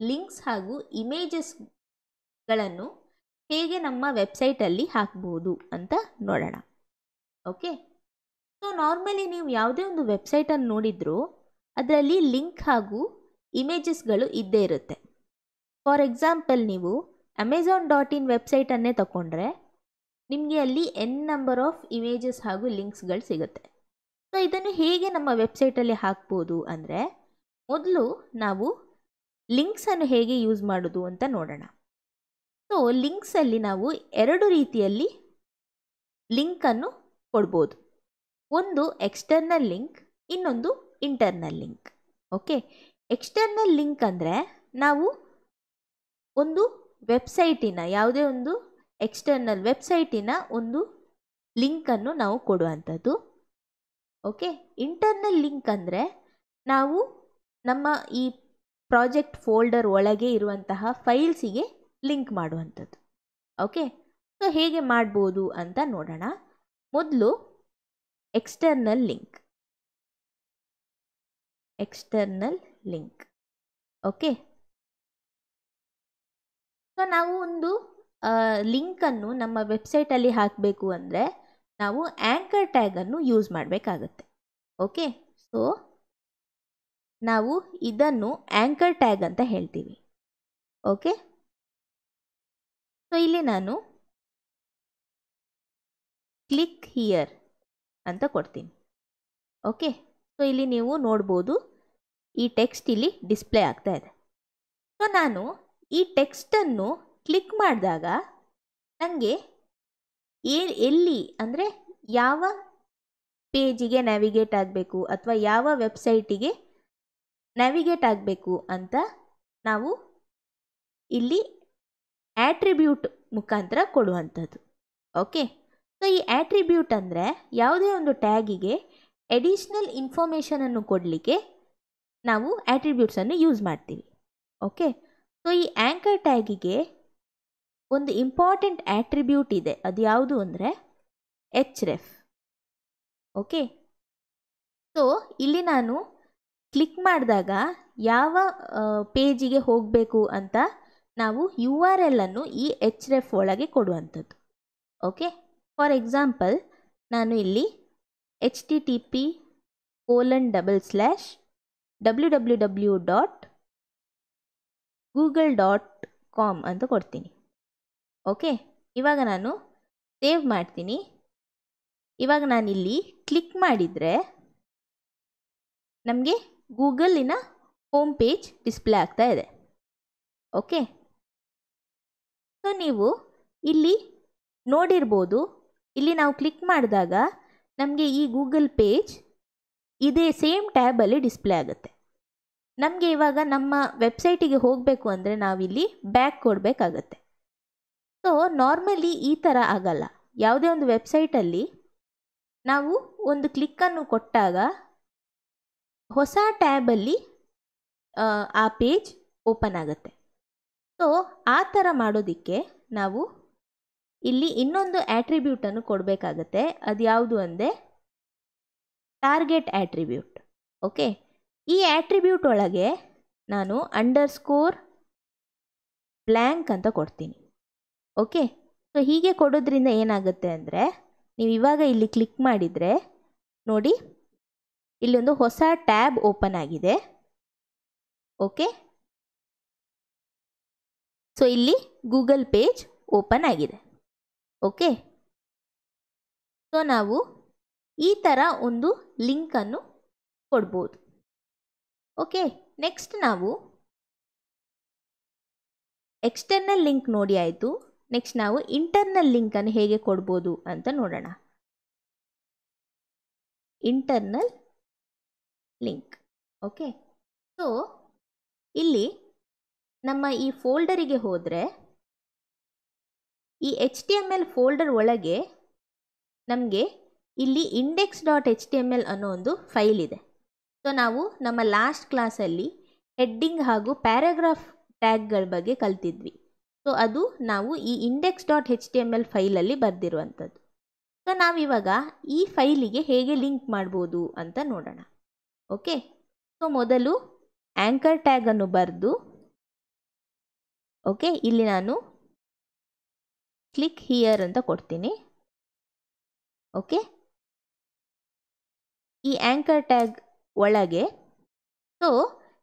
Links ಹಾಗೂ ಇಮೇಜಸ್ಗಳನ್ನು ಹೇಗೆ ನಮ್ಮ ವೆಬ್ಸೈಟಲ್ಲಿ ಹಾಕ್ಬೋದು ಅಂತ ನೋಡೋಣ. ಓಕೆ, ಸೊ ನಾರ್ಮಲಿ ನೀವು ಯಾವುದೇ ಒಂದು ವೆಬ್ಸೈಟನ್ನು ನೋಡಿದರೂ ಅದರಲ್ಲಿ ಲಿಂಕ್ ಹಾಗೂ ಇಮೇಜಸ್ಗಳು ಇದ್ದೇ ಇರುತ್ತೆ. ಫಾರ್ ಎಕ್ಸಾಂಪಲ್, ನೀವು Amazon.in ವೆಬ್ಸೈಟನ್ನೇ ತಗೊಂಡ್ರೆ ನಿಮಗೆ ಅಲ್ಲಿ n ನಂಬರ್ ಆಫ್ ಇಮೇಜಸ್ ಹಾಗೂ ಲಿಂಕ್ಸ್ಗಳು ಸಿಗುತ್ತೆ. ಸೊ ಇದನ್ನು ಹೇಗೆ ನಮ್ಮ ವೆಬ್ಸೈಟಲ್ಲಿ ಹಾಕ್ಬೋದು ಅಂದರೆ, ಮೊದಲು ನಾವು ಲಿಂಕ್ಸನ್ನು ಹೇಗೆ ಯೂಸ್ ಮಾಡೋದು ಅಂತ ನೋಡೋಣ. ಸೊ ಲಿಂಕ್ಸಲ್ಲಿ ನಾವು ಎರಡು ರೀತಿಯಲ್ಲಿ ಲಿಂಕನ್ನು ಕೊಡ್ಬೋದು. ಒಂದು ಎಕ್ಸ್ಟರ್ನಲ್ ಲಿಂಕ್, ಇನ್ನೊಂದು internal link. Okay, external link ಅಂದರೆ ನಾವು ಒಂದು ವೆಬ್ಸೈಟಿನ, ಯಾವುದೇ ಒಂದು ಎಕ್ಸ್ಟರ್ನಲ್ ವೆಬ್ಸೈಟಿನ ಒಂದು ಲಿಂಕನ್ನು ನಾವು ಕೊಡುವಂಥದ್ದು. ಓಕೆ, ಇಂಟರ್ನಲ್ ಲಿಂಕ್ ಅಂದರೆ ನಾವು ನಮ್ಮ ಈ ಪ್ರಾಜೆಕ್ಟ್ ಫೋಲ್ಡರ್ ಒಳಗೆ ಇರುವಂತಹ ಫೈಲ್ಸಿಗೆ ಲಿಂಕ್ ಮಾಡುವಂಥದ್ದು. ಓಕೆ, ಸೊ ಹೇಗೆ ಮಾಡ್ಬೋದು ಅಂತ ನೋಡೋಣ. ಮೊದಲು ಎಕ್ಸ್ಟರ್ನಲ್ ಲಿಂಕ್. ಓಕೆ, ಸೊ ನಾವು ಒಂದು ಲಿಂಕನ್ನು ನಮ್ಮ ವೆಬ್ಸೈಟಲ್ಲಿ ಹಾಕಬೇಕು ಅಂದರೆ ನಾವು ಆ್ಯಂಕರ್ ಟ್ಯಾಗನ್ನು ಯೂಸ್ ಮಾಡಬೇಕಾಗತ್ತೆ. ಓಕೆ, ಸೊ ನಾವು ಇದನ್ನು ಆ್ಯಂಕರ್ ಟ್ಯಾಗ್ ಅಂತ ಹೇಳ್ತೀವಿ. ಓಕೆ, ಸೊ ಇಲ್ಲಿ ನಾನು ಕ್ಲಿಕ್ ಹಿಯರ್ ಅಂತ ಕೊಡ್ತೀನಿ. ಓಕೆ, ಸೊ ಇಲ್ಲಿ ನೀವು ನೋಡ್ಬೋದು ಈ ಟೆಕ್ಸ್ಟ್ ಇಲ್ಲಿ ಡಿಸ್ಪ್ಲೇ ಆಗ್ತಾ ಇದೆ. ಸೊ ನಾನು ಈ ಟೆಕ್ಸ್ಟನ್ನು ಕ್ಲಿಕ್ ಮಾಡಿದಾಗ ನನಗೆ ಎಲ್ಲಿ ಅಂದರೆ ಯಾವ ಪೇಜಿಗೆ ನ್ಯಾವಿಗೇಟ್ ಆಗಬೇಕು ಅಥವಾ ಯಾವ ವೆಬ್ಸೈಟಿಗೆ ನ್ಯಾವಿಗೇಟ್ ಆಗಬೇಕು ಅಂತ ನಾವು ಇಲ್ಲಿ ಆಟ್ರಿಬ್ಯೂಟ್ ಮುಖಾಂತರ ಕೊಡುವಂಥದ್ದು. ಓಕೆ, ಸೊ ಈ ಆಟ್ರಿಬ್ಯೂಟ್ ಅಂದರೆ ಯಾವುದೇ ಒಂದು ಟ್ಯಾಗಿಗೆ ಎಡಿಷ್ನಲ್ ಇನ್ಫಾರ್ಮೇಷನನ್ನು ಕೊಡಲಿಕ್ಕೆ ನಾವು ಆಟ್ರಿಬ್ಯೂಟ್ಸನ್ನು ಯೂಸ್ ಮಾಡ್ತೀವಿ. ಓಕೆ, ಸೊ ಈ ಆ್ಯಂಕರ್ ಟ್ಯಾಗಿಗೆ ಒಂದು ಇಂಪಾರ್ಟೆಂಟ್ ಆಟ್ರಿಬ್ಯೂಟ್ ಇದೆ. ಅದು ಯಾವುದು ಅಂದರೆ href. ಓಕೆ, ಸೊ ಇಲ್ಲಿ ನಾನು ಕ್ಲಿಕ್ ಮಾಡಿದಾಗ ಯಾವ ಪೇಜಿಗೆ ಹೋಗಬೇಕು ಅಂತ ನಾವು URL ಅನ್ನು ಈ href ಒಳಗೆ ಕೊಡುವಂಥದ್ದು. ಓಕೆ, ಫಾರ್ ಎಕ್ಸಾಂಪಲ್ ನಾನು ಇಲ್ಲಿ http://www.google.com ಅಂತ ಕೊಡ್ತೀನಿ. ಓಕೆ, ಇವಾಗ ನಾನು ಸೇವ್ ಮಾಡ್ತೀನಿ. ಇವಾಗ ನಾನಿಲ್ಲಿ ಕ್ಲಿಕ್ ಮಾಡಿದರೆ ನಮಗೆ ಗೂಗಲಿನ ಹೋಮ್ ಪೇಜ್ ಡಿಸ್ಪ್ಲೇ ಆಗ್ತಾ ಇದೆ. ಓಕೆ, ಸೊ ನೀವು ಇಲ್ಲಿ ನೋಡಿರ್ಬೋದು, ಇಲ್ಲಿ ನಾವು ಕ್ಲಿಕ್ ಮಾಡಿದಾಗ ನಮಗೆ ಈ ಗೂಗಲ್ ಪೇಜ್ ಇದೇ ಸೇಮ್ ಟ್ಯಾಬಲ್ಲಿ ಡಿಸ್ಪ್ಲೇ ಆಗುತ್ತೆ. ನಮಗೆ ಇವಾಗ ನಮ್ಮ ವೆಬ್ಸೈಟಿಗೆ ಹೋಗಬೇಕು ಅಂದರೆ ನಾವಿಲ್ಲಿ ಬ್ಯಾಕ್ ಕೊಡಬೇಕಾಗತ್ತೆ. ಸೊ ನಾರ್ಮಲಿ ಈ ಥರ ಆಗಲ್ಲ. ಯಾವುದೇ ಒಂದು ವೆಬ್ಸೈಟಲ್ಲಿ ನಾವು ಒಂದು ಕ್ಲಿಕ್ಕನ್ನು ಕೊಟ್ಟಾಗ ಹೊಸ ಟ್ಯಾಬಲ್ಲಿ ಆ ಪೇಜ್ ಓಪನ್ ಆಗುತ್ತೆ. ಸೊ ಆ ಥರ ಮಾಡೋದಕ್ಕೆ ನಾವು ಇಲ್ಲಿ ಇನ್ನೊಂದು ಆಟ್ರಿಬ್ಯೂಟನ್ನು ಕೊಡಬೇಕಾಗತ್ತೆ. ಅದು ಯಾವುದು ಅಂದರೆ ಟಾರ್ಗೆಟ್ ಆಟ್ರಿಬ್ಯೂಟ್. ಓಕೆ, ಈ ಆಟ್ರಿಬ್ಯೂಟ್ ಒಳಗೆ ನಾನು _blank ಅಂತ ಕೊಡ್ತೀನಿ. ಓಕೆ, ಸೊ ಹೀಗೆ ಕೊಡೋದ್ರಿಂದ ಏನಾಗುತ್ತೆ ಅಂದರೆ, ನೀವು ಇವಾಗ ಇಲ್ಲಿ ಕ್ಲಿಕ್ ಮಾಡಿದರೆ ನೋಡಿ ಇಲ್ಲೊಂದು ಹೊಸ ಟ್ಯಾಬ್ ಓಪನ್ ಆಗಿದೆ. ಓಕೆ, ಸೊ ಇಲ್ಲಿ ಗೂಗಲ್ ಪೇಜ್ ಓಪನ್ ಆಗಿದೆ. ಓಕೆ, ಸೊ ನಾವು ಈ ಥರ ಒಂದು ಲಿಂಕನ್ನು ಕೊಡ್ಬೋದು. ಓಕೆ, ನೆಕ್ಸ್ಟ್ ನಾವು ಎಕ್ಸ್ಟರ್ನಲ್ ಲಿಂಕ್ ನೋಡಿ ಆಯಿತು. ನೆಕ್ಸ್ಟ್ ನಾವು ಇಂಟರ್ನಲ್ ಲಿಂಕನ್ನು ಹೇಗೆ ಕೊಡ್ಬೋದು ಅಂತ ನೋಡೋಣ. Internal link. ಓಕೆ, ಸೊ ಇಲ್ಲಿ ನಮ್ಮ ಈ ಫೋಲ್ಡರಿಗೆ ಹೋದರೆ ಈ HTML ಫೋಲ್ಡರ್ ಒಳಗೆ ನಮಗೆ ಇಲ್ಲಿ index.html ಅನ್ನೋ ಒಂದು ಫೈಲ್ ಇದೆ. ಸೊ ನಾವು ನಮ್ಮ ಲಾಸ್ಟ್ ಕ್ಲಾಸಲ್ಲಿ ಹೆಡ್ಡಿಂಗ್ ಹಾಗೂ ಪ್ಯಾರಾಗ್ರಾಫ್ ಟ್ಯಾಗ್ಗಳ ಬಗ್ಗೆ ಕಲ್ತಿದ್ವಿ. ಸೊ ಅದು ನಾವು ಈ index.html ಫೈಲಲ್ಲಿ ಬರೆದಿರುವಂಥದ್ದು. ಸೊ ನಾವಿವಾಗ ಈ ಫೈಲಿಗೆ ಹೇಗೆ ಲಿಂಕ್ ಮಾಡ್ಬೋದು ಅಂತ ನೋಡೋಣ. ಓಕೆ, ಸೊ ಮೊದಲು ಆ್ಯಂಕರ್ ಟ್ಯಾಗನ್ನು ಬರೆದು ಓಕೆ, ಇಲ್ಲಿ ನಾನು ಕ್ಲಿಕ್ ಹಿಯರ್ ಅಂತ ಕೊಡ್ತೀನಿ. ಓಕೆ, ಈ ಆ್ಯಂಕರ್ ಟ್ಯಾಗ್ ಒಳಗೆ ಸೊ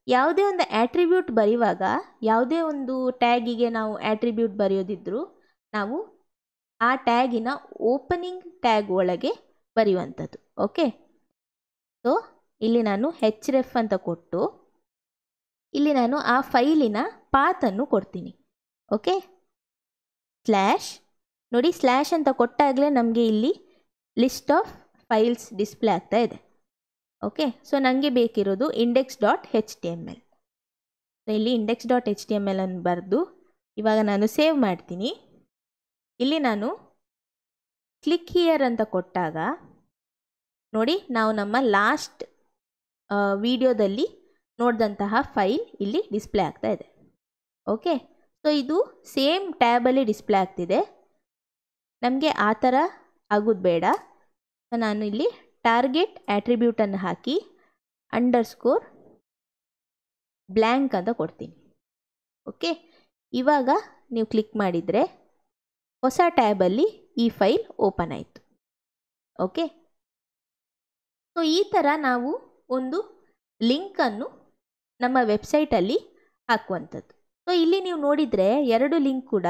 ಯಾವುದೇ ಒಂದು ಆಟ್ರಿಬ್ಯೂಟ್ ಬರೆಯುವಾಗ, ಯಾವುದೇ ಒಂದು ಟ್ಯಾಗಿಗೆ ನಾವು ಆಟ್ರಿಬ್ಯೂಟ್ ಬರೆಯೋದಿದ್ರೂ ನಾವು ಆ ಟ್ಯಾಗಿನ ಓಪನಿಂಗ್ ಟ್ಯಾಗ್ ಒಳಗೆ ಬರೆಯುವಂಥದ್ದು. ಓಕೆ, ಸೊ ಇಲ್ಲಿ ನಾನು href ಅಂತ ಕೊಟ್ಟು ಇಲ್ಲಿ ನಾನು ಆ ಫೈಲಿನ ಪಾತನ್ನು ಕೊಡ್ತೀನಿ. ಓಕೆ, ಸ್ಲ್ಯಾಶ್ ನೋಡಿ, ಸ್ಲ್ಯಾಶ್ ಅಂತ ಕೊಟ್ಟಾಗಲೇ ನಮಗೆ ಇಲ್ಲಿ ಲಿಸ್ಟ್ ಆಫ್ ಫೈಲ್ಸ್ ಡಿಸ್ಪ್ಲೇ ಆಗ್ತಾ ಇದೆ. ಓಕೆ, ಸೊ ನನಗೆ ಬೇಕಿರೋದು index.html. ಸೊ ಇಲ್ಲಿ index.html ಅನ್ನು ಬರೆದು ಇವಾಗ ನಾನು ಸೇವ್ ಮಾಡ್ತೀನಿ. ಇಲ್ಲಿ ನಾನು ಕ್ಲಿಕ್ ಹಿಯರ್ ಅಂತ ಕೊಟ್ಟಾಗ ನೋಡಿ, ನಾವು ನಮ್ಮ ಲಾಸ್ಟ್ ವಿಡಿಯೋದಲ್ಲಿ ನೋಡಿದಂತಹ ಫೈಲ್ ಇಲ್ಲಿ ಡಿಸ್ಪ್ಲೇ ಆಗ್ತಾ ಇದೆ. ಓಕೆ, ಸೊ ಇದು ಸೇಮ್ ಟ್ಯಾಬಲ್ಲಿ ಡಿಸ್ಪ್ಲೇ ಆಗ್ತಿದೆ. ನಮಗೆ ಆ ಥರ ಆಗೋದು ಬೇಡ. ಸೊ ನಾನು ಇಲ್ಲಿ ಟಾರ್ಗೆಟ್ ಆಟ್ರಿಬ್ಯೂಟನ್ನು ಹಾಕಿ ಅಂಡರ್ಸ್ಕೋರ್ ಬ್ಲ್ಯಾಂಕ್ ಅಂತ ಕೊಡ್ತೀನಿ. ಓಕೆ, ಇವಾಗ ನೀವು ಕ್ಲಿಕ್ ಮಾಡಿದರೆ ಹೊಸ ಟ್ಯಾಬಲ್ಲಿ ಈ ಫೈಲ್ ಓಪನ್ ಆಯಿತು. ಓಕೆ, ಸೊ ಈ ಥರ ನಾವು ಒಂದು ಲಿಂಕನ್ನು ನಮ್ಮ ವೆಬ್ಸೈಟಲ್ಲಿ ಹಾಕುವಂಥದ್ದು. ಸೊ ಇಲ್ಲಿ ನೀವು ನೋಡಿದರೆ 2 ಲಿಂಕ್ ಕೂಡ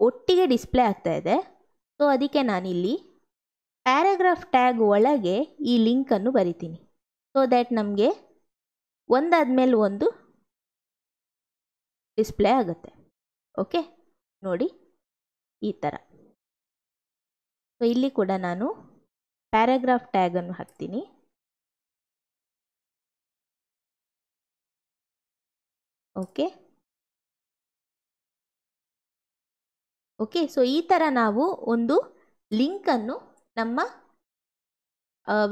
ಒಟ್ಟಿಗೆ ಡಿಸ್ಪ್ಲೇ ಆಗ್ತಾ ಇದೆ. ಸೊ ಅದಕ್ಕೆ ನಾನಿಲ್ಲಿ ಪ್ಯಾರಾಗ್ರಾಫ್ ಟ್ಯಾಗ್ ಒಳಗೆ ಈ ಲಿಂಕನ್ನು ಬರಿತೀನಿ. ಸೊ ದ್ಯಾಟ್ ನಮಗೆ ಒಂದಾದ್ಮೇಲೆ ಒಂದು ಡಿಸ್ಪ್ಲೇ ಆಗುತ್ತೆ. ಓಕೆ, ನೋಡಿ ಈ ಥರ. ಸೊ ಇಲ್ಲಿ ಕೂಡ ನಾನು ಪ್ಯಾರಾಗ್ರಾಫ್ ಟ್ಯಾಗನ್ನು ಹಾಕ್ತೀನಿ. ಓಕೆ ಓಕೆ, ಸೊ ಈ ಥರ ನಾವು ಒಂದು ಲಿಂಕನ್ನು ನಮ್ಮ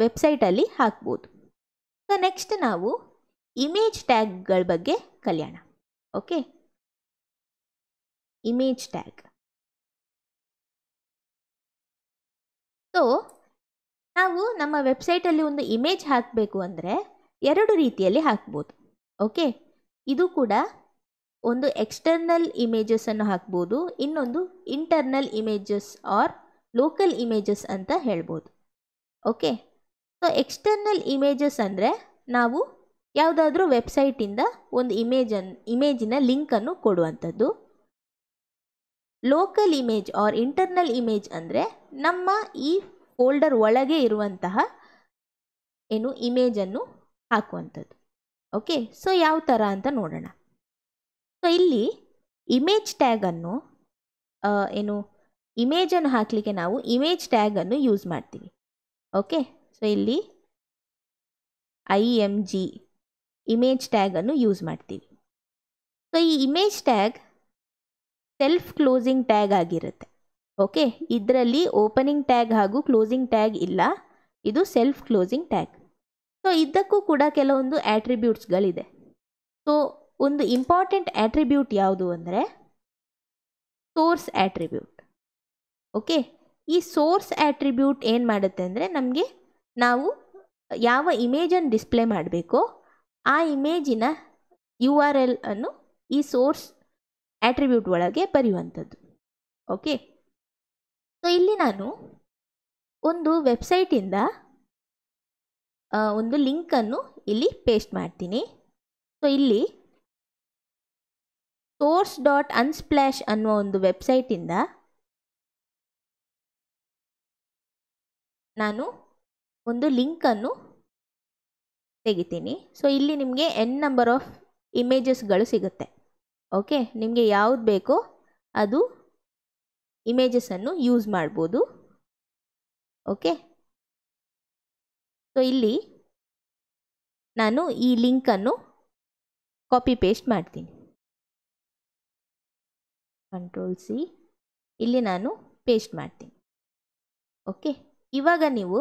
ವೆಬ್ಸೈಟಲ್ಲಿ ಹಾಕ್ಬೋದು. ಸೊ ನೆಕ್ಸ್ಟ್ ನಾವು ಇಮೇಜ್ ಟ್ಯಾಗ್ಗಳ ಬಗ್ಗೆ ಕಲಿಯೋಣ. Okay, image tag. ಸೊ ನಾವು ನಮ್ಮ ವೆಬ್ಸೈಟಲ್ಲಿ ಒಂದು ಇಮೇಜ್ ಹಾಕಬೇಕು ಅಂದರೆ 2 ರೀತಿಯಲ್ಲಿ ಹಾಕ್ಬೋದು. ಓಕೆ, ಇದು ಕೂಡ ಒಂದು ಎಕ್ಸ್ಟರ್ನಲ್ ಇಮೇಜಸನ್ನು ಹಾಕ್ಬೋದು, ಇನ್ನೊಂದು internal images or local images ಅಂತ ಹೇಳ್ಬೋದು. ಓಕೆ, ಸೊ ಎಕ್ಸ್ಟರ್ನಲ್ ಇಮೇಜಸ್ ಅಂದರೆ ನಾವು ಯಾವುದಾದ್ರೂ ವೆಬ್ಸೈಟಿಂದ ಒಂದು ಇಮೇಜಿನ ಲಿಂಕನ್ನು ಕೊಡುವಂಥದ್ದು. Local image or internal image ಅಂದರೆ ನಮ್ಮ ಈ ಫೋಲ್ಡರ್ ಒಳಗೆ ಇರುವಂತಹ ಇಮೇಜನ್ನು ಹಾಕುವಂಥದ್ದು. ಓಕೆ, ಸೊ ಯಾವ ಥರ ಅಂತ ನೋಡೋಣ. ಸೊ ಇಲ್ಲಿ ಇಮೇಜ್ ಟ್ಯಾಗನ್ನು ಇಮೇಜನ್ನು ಹಾಕಲಿಕ್ಕೆ ನಾವು ಇಮೇಜ್ ಟ್ಯಾಗನ್ನು ಯೂಸ್ ಮಾಡ್ತೀವಿ. ಓಕೆ, ಸೊ ಇಲ್ಲಿ IMG ಇಮೇಜ್ ಟ್ಯಾಗನ್ನು ಯೂಸ್ ಮಾಡ್ತೀವಿ. ಸೊ ಈ image tag self closing tag ಆಗಿರುತ್ತೆ. ಓಕೆ, ಇದರಲ್ಲಿ ಓಪನಿಂಗ್ ಟ್ಯಾಗ್ ಹಾಗೂ ಕ್ಲೋಸಿಂಗ್ ಟ್ಯಾಗ್ ಇಲ್ಲ, ಇದು ಸೆಲ್ಫ್ ಕ್ಲೋಸಿಂಗ್ ಟ್ಯಾಗ್. ಸೊ ಇದಕ್ಕೂ ಕೂಡ ಕೆಲವೊಂದು ಆಟ್ರಿಬ್ಯೂಟ್ಸ್ಗಳಿದೆ. ಸೊ ಒಂದು ಇಂಪಾರ್ಟೆಂಟ್ ಆಟ್ರಿಬ್ಯೂಟ್ ಯಾವುದು ಅಂದರೆ ಸೋರ್ಸ್ ಆಟ್ರಿಬ್ಯೂಟ್. ಓಕೆ, ಈ ಸೋರ್ಸ್ ಆಟ್ರಿಬ್ಯೂಟ್ ಏನು ಮಾಡುತ್ತೆ ಅಂದರೆ ನಮಗೆ ನಾವು ಯಾವ ಇಮೇಜನ್ನು ಡಿಸ್ಪ್ಲೇ ಮಾಡಬೇಕೋ ಆ ಇಮೇಜಿನ URL ಅನ್ನು ಈ ಸೋರ್ಸ್ ಆಟ್ರಿಬ್ಯೂಟ್ ಒಳಗೆ ಬರೆಯುವಂಥದ್ದು. ಓಕೆ, ಸೊ ಇಲ್ಲಿ ನಾನು ಒಂದು ವೆಬ್ಸೈಟಿಂದ ಒಂದು ಲಿಂಕನ್ನು ಇಲ್ಲಿ ಪೇಸ್ಟ್ ಮಾಡ್ತೀನಿ. ಸೊ ಇಲ್ಲಿ source.unsplash ಅನ್ನುವ ಒಂದು ವೆಬ್ಸೈಟಿಂದ ನಾನು ಒಂದು ಲಿಂಕನ್ನು ತೆಗಿತೀನಿ. ಸೊ ಇಲ್ಲಿ ನಿಮಗೆ n ನಂಬರ್ ಆಫ್ ಇಮೇಜಸ್ಗಳು ಸಿಗುತ್ತೆ. ಓಕೆ, ನಿಮಗೆ ಯಾವುದು ಬೇಕೋ ಅದು ಇಮೇಜಸನ್ನು ಯೂಸ್ ಮಾಡ್ಬೋದು. ಓಕೆ, ಸೊ ಇಲ್ಲಿ ನಾನು ಈ ಲಿಂಕನ್ನು ಕಾಪಿ ಪೇಸ್ಟ್ ಮಾಡ್ತೀನಿ. Ctrl+C, ಇಲ್ಲಿ ನಾನು ಪೇಸ್ಟ್ ಮಾಡ್ತೀನಿ. ಓಕೆ, ಇವಾಗ ನೀವು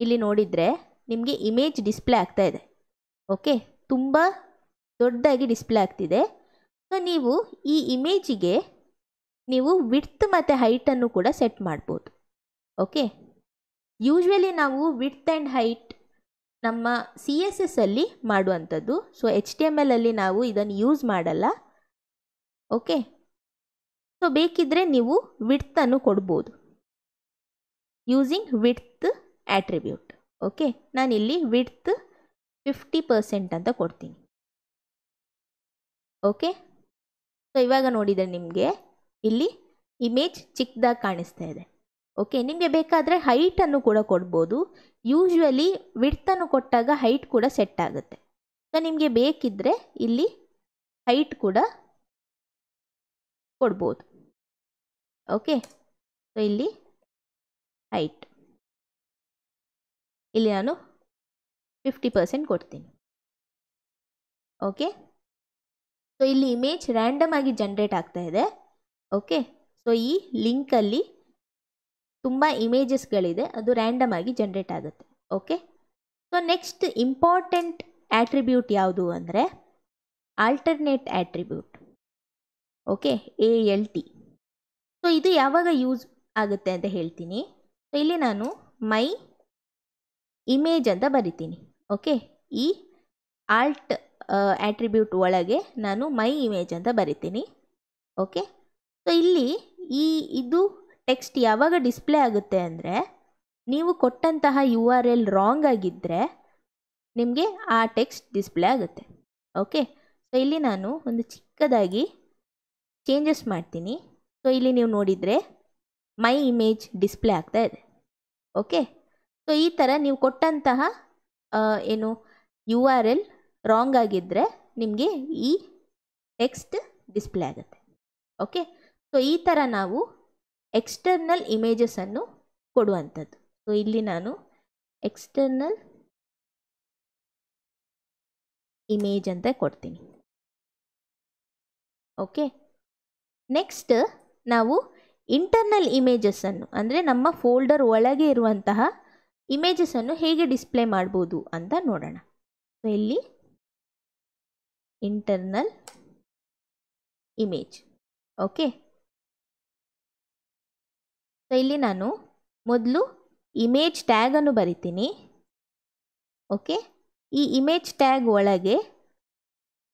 ಇಲ್ಲಿ ನೋಡಿದರೆ ನಿಮಗೆ ಇಮೇಜ್ ಡಿಸ್ಪ್ಲೇ ಆಗ್ತಾ ಇದೆ. ಓಕೆ, ತುಂಬ ದೊಡ್ಡದಾಗಿ ಡಿಸ್ಪ್ಲೇ ಆಗ್ತಿದೆ. ಸೊ ನೀವು ಈ ಇಮೇಜಿಗೆ ನೀವು ವಿಡ್ತ್ ಮತ್ತು ಹೈಟನ್ನು ಕೂಡ ಸೆಟ್ ಮಾಡ್ಬೋದು. ಓಕೆ, ಯೂಶ್ವಲಿ ನಾವು ವಿಡ್ತ್ ಆ್ಯಂಡ್ ಹೈಟ್ ನಮ್ಮ CSS ಅಲ್ಲಿ ಮಾಡುವಂಥದ್ದು. ಸೊ HTML ಅಲ್ಲಿ ನಾವು ಇದನ್ನು ಯೂಸ್ ಮಾಡಲ್ಲ. ಓಕೆ, ಸೊ ಬೇಕಿದ್ದರೆ ನೀವು ವಿಡ್ತನ್ನು ಕೊಡ್ಬೋದು ಯೂಸಿಂಗ್ ವಿಡ್ತ್ ಆಟ್ರಿಬ್ಯೂಟ್. ಓಕೆ, ನಾನಿಲ್ಲಿ ವಿಡ್ತ್ 50% ಅಂತ ಕೊಡ್ತೀನಿ. ಓಕೆ, ಸೊ ಇವಾಗ ನೋಡಿದರೆ ನಿಮಗೆ ಇಲ್ಲಿ ಇಮೇಜ್ ಚಿಕ್ಕದಾಗಿ ಕಾಣಿಸ್ತಾ ಇದೆ. ಓಕೆ, ನಿಮಗೆ ಬೇಕಾದರೆ ಹೈಟನ್ನು ಕೂಡ ಕೊಡ್ಬೋದು. ಯೂಶ್ವಲಿ ವಿಡ್ತನ್ನು ಕೊಟ್ಟಾಗ ಹೈಟ್ ಕೂಡ ಸೆಟ್ ಆಗುತ್ತೆ. ಸೊ ನಿಮಗೆ ಬೇಕಿದ್ದರೆ ಇಲ್ಲಿ ಹೈಟ್ ಕೂಡ ಕೊಡ್ಬೋದು. ಓಕೆ, ಸೊ ಇಲ್ಲಿ ಹೈಟ್ ಇಲ್ಲಿ ನಾನು 50% ಕೊಡ್ತೀನಿ. ಓಕೆ, ಸೊ ಇಲ್ಲಿ ಇಮೇಜ್ ರ್ಯಾಂಡಮ್ ಆಗಿ ಜನ್ರೇಟ್ ಆಗ್ತಾ ಇದೆ. ಓಕೆ, ಸೊ ಈ ಲಿಂಕಲ್ಲಿ ತುಂಬ ಇಮೇಜಸ್ಗಳಿದೆ, ಅದು ರ್ಯಾಂಡಮ್ ಆಗಿ ಜನ್ರೇಟ್ ಆಗುತ್ತೆ. Okay, so next important attribute ಯಾವುದು ಅಂದರೆ alternate attribute. Okay, ALT. So ಇದು ಯಾವಾಗ ಯೂಸ್ ಆಗುತ್ತೆ ಅಂತ ಹೇಳ್ತೀನಿ. ಸೊ ಇಲ್ಲಿ ನಾನು ಮೈ ಇಮೇಜ್ ಅಂತ ಬರಿತೀನಿ. ಓಕೆ, ಈ ಆಲ್ಟ್ ಆಟ್ರಿಬ್ಯೂಟ್ ಒಳಗೆ ನಾನು ಮೈ ಇಮೇಜ್ ಅಂತ ಬರಿತೀನಿ. ಓಕೆ, ಸೊ ಇಲ್ಲಿ ಇದು ಟೆಕ್ಸ್ಟ್ ಯಾವಾಗ ಡಿಸ್ಪ್ಲೇ ಆಗುತ್ತೆ ಅಂದರೆ ನೀವು ಕೊಟ್ಟಂತಹ URL ರಾಂಗ್ ಆಗಿದ್ದರೆ ನಿಮಗೆ ಆ ಟೆಕ್ಸ್ಟ್ ಡಿಸ್ಪ್ಲೇ ಆಗುತ್ತೆ. ಓಕೆ, ಸೊ ಇಲ್ಲಿ ನಾನು ಒಂದು ಚಿಕ್ಕದಾಗಿ ಚೇಂಜಸ್ ಮಾಡ್ತೀನಿ. ಸೊ ಇಲ್ಲಿ ನೀವು ನೋಡಿದರೆ ಮೈ ಇಮೇಜ್ ಡಿಸ್ಪ್ಲೇ ಆಗ್ತಾ ಇದೆ. ಓಕೆ, ಸೊ ಈ ಥರ ನೀವು ಕೊಟ್ಟಂತಹ ಏನು URL ರಾಂಗ್ ಆಗಿದ್ದರೆ ನಿಮಗೆ ಈ ಟೆಕ್ಸ್ಟ್ ಡಿಸ್ಪ್ಲೇ ಆಗುತ್ತೆ. ಓಕೆ, ಸೊ ಈ ಥರ ನಾವು ಎಕ್ಸ್ಟರ್ನಲ್ ಇಮೇಜಸನ್ನು ಕೊಡುವಂಥದ್ದು. ಸೊ ಇಲ್ಲಿ ನಾನು ಎಕ್ಸ್ಟರ್ನಲ್ ಇಮೇಜ್ ಅಂತ ಕೊಡ್ತೀನಿ. ಓಕೆ, ನೆಕ್ಸ್ಟ್ ನಾವು ಇಂಟರ್ನಲ್ ಇಮೇಜಸನ್ನು ಅಂದರೆ ನಮ್ಮ ಫೋಲ್ಡರ್ ಒಳಗೆ ಇರುವಂತಹ ಇಮೇಜಸನ್ನು ಹೇಗೆ ಡಿಸ್ಪ್ಲೇ ಮಾಡ್ಬೋದು ಅಂತ ನೋಡೋಣ. ಸೊ ಇಲ್ಲಿ ಇಂಟರ್ನಲ್ ಇಮೇಜ್. ಓಕೆ, ಸೊ ಇಲ್ಲಿ ನಾನು ಮೊದಲು ಇಮೇಜ್ ಟ್ಯಾಗನ್ನು ಬರಿತೀನಿ. ಓಕೆ, ಈ ಇಮೇಜ್ ಟ್ಯಾಗ್ ಒಳಗೆ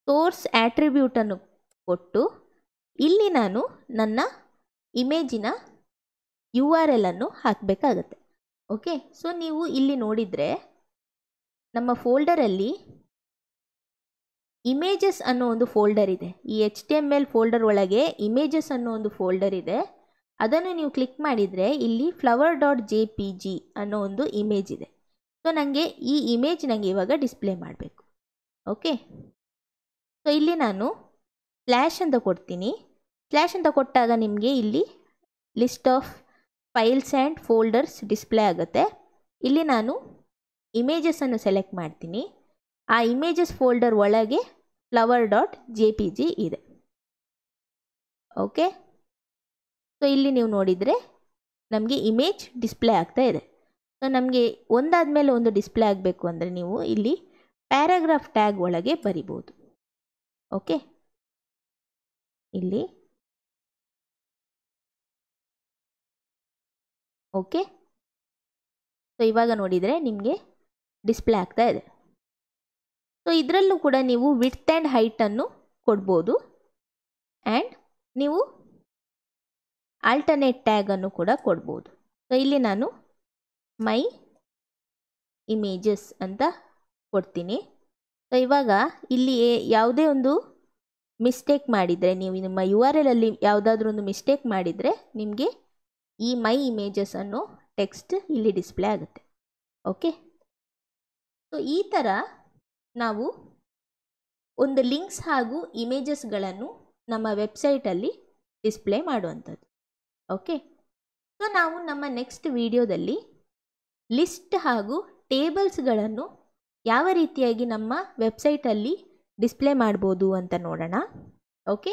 ಸೋರ್ಸ್ ಆಟ್ರಿಬ್ಯೂಟನ್ನು ಕೊಟ್ಟು ಇಲ್ಲಿ ನಾನು ನನ್ನ ಇಮೇಜಿನ URL ಅನ್ನು ಹಾಕಬೇಕಾಗತ್ತೆ. ಓಕೆ, ಸೊ ನೀವು ಇಲ್ಲಿ ನೋಡಿದರೆ ನಮ್ಮ ಫೋಲ್ಡರಲ್ಲಿ ಇಮೇಜಸ್ ಅನ್ನೋ ಒಂದು ಫೋಲ್ಡರ್ ಇದೆ. ಈ HTML ಫೋಲ್ಡರ್ ಒಳಗೆ ಇಮೇಜಸ್ ಅನ್ನೋ ಒಂದು ಫೋಲ್ಡರ್ ಇದೆ. ಅದನ್ನು ನೀವು ಕ್ಲಿಕ್ ಮಾಡಿದರೆ ಇಲ್ಲಿ flower.jpg ಅನ್ನೋ ಒಂದು ಇಮೇಜ್ ಇದೆ. ಸೊ ನನಗೆ ಈ ಇಮೇಜ್ ನನಗೆ ಇವಾಗ ಡಿಸ್ಪ್ಲೇ ಮಾಡಬೇಕು. ಓಕೆ, ಸೊ ಇಲ್ಲಿ ನಾನು ಸ್ಲ್ಯಾಶ್ ಅಂತ ಕೊಡ್ತೀನಿ. ಸ್ಲ್ಯಾಶ್ ಅಂತ ಕೊಟ್ಟಾಗ ನಿಮಗೆ ಇಲ್ಲಿ list of files and folders display ಆಗುತ್ತೆ. ಇಲ್ಲಿ ನಾನು ಇಮೇಜಸನ್ನು ಸೆಲೆಕ್ಟ್ ಮಾಡ್ತೀನಿ. ಆ ಇಮೇಜಸ್ ಫೋಲ್ಡರ್ ಒಳಗೆ flower.jpg ಇದೆ. ಓಕೆ, ಸೊ ಇಲ್ಲಿ ನೀವು ನೋಡಿದರೆ ನಮಗೆ ಇಮೇಜ್ ಡಿಸ್ಪ್ಲೇ ಆಗ್ತಾ ಇದೆ. ಸೊ ನಮಗೆ ಒಂದಾದ ಮೇಲೆ ಒಂದು ಡಿಸ್ಪ್ಲೇ ಆಗಬೇಕು ಅಂದರೆ ನೀವು ಇಲ್ಲಿ ಪ್ಯಾರಾಗ್ರಾಫ್ ಟ್ಯಾಗ್ ಒಳಗೆ ಬರಿಬೋದು. ಓಕೆ, ಇಲ್ಲಿ ಓಕೆ, ಸೊ ಇವಾಗ ನೋಡಿದರೆ ನಿಮಗೆ ಡಿಸ್ಪ್ಲೇ ಆಗ್ತಾ ಇದೆ. ಸೊ ಇದರಲ್ಲೂ ಕೂಡ ನೀವು ವಿಡ್ತ್ ಆ್ಯಂಡ್ ಹೈಟನ್ನು ಕೊಡ್ಬೋದು ಆ್ಯಂಡ್ ನೀವು ಆಲ್ಟರ್ನೇಟ್ ಟ್ಯಾಗನ್ನು ಕೂಡ ಕೊಡ್ಬೋದು. ಸೊ ಇಲ್ಲಿ ನಾನು ಮೈ ಇಮೇಜಸ್ ಅಂತ ಕೊಡ್ತೀನಿ. ಸೊ ಇವಾಗ ಇಲ್ಲಿ ಯಾವುದೇ ಒಂದು ಮಿಸ್ಟೇಕ್ ಮಾಡಿದರೆ, ನೀವು ನಿಮ್ಮ URL ಅಲ್ಲಿ ಯಾವುದಾದ್ರೂ ಒಂದು ಮಿಸ್ಟೇಕ್ ಮಾಡಿದರೆ ನಿಮಗೆ ಈ ಮೈ ಇಮೇಜಸ್ ಅನ್ನೋ ಟೆಕ್ಸ್ಟ್ ಇಲ್ಲಿ ಡಿಸ್ಪ್ಲೇ ಆಗುತ್ತೆ. ಓಕೆ, ಸೊ ಈ ಥರ ನಾವು ಒಂದು ಲಿಂಕ್ಸ್ ಹಾಗೂ ಇಮೇಜಸ್ಗಳನ್ನು ನಮ್ಮ ವೆಬ್ಸೈಟಲ್ಲಿ ಡಿಸ್ಪ್ಲೇ ಮಾಡುವಂಥದ್ದು. ಓಕೆ, ಸೊ ನಾವು ನಮ್ಮ ನೆಕ್ಸ್ಟ್ ವಿಡಿಯೋದಲ್ಲಿ ಲಿಸ್ಟ್ ಹಾಗೂ ಟೇಬಲ್ಸ್ಗಳನ್ನು ಯಾವ ರೀತಿಯಾಗಿ ನಮ್ಮ ವೆಬ್ಸೈಟಲ್ಲಿ ಡಿಸ್ಪ್ಲೇ ಮಾಡ್ಬೋದು ಅಂತ ನೋಡೋಣ. ಓಕೆ.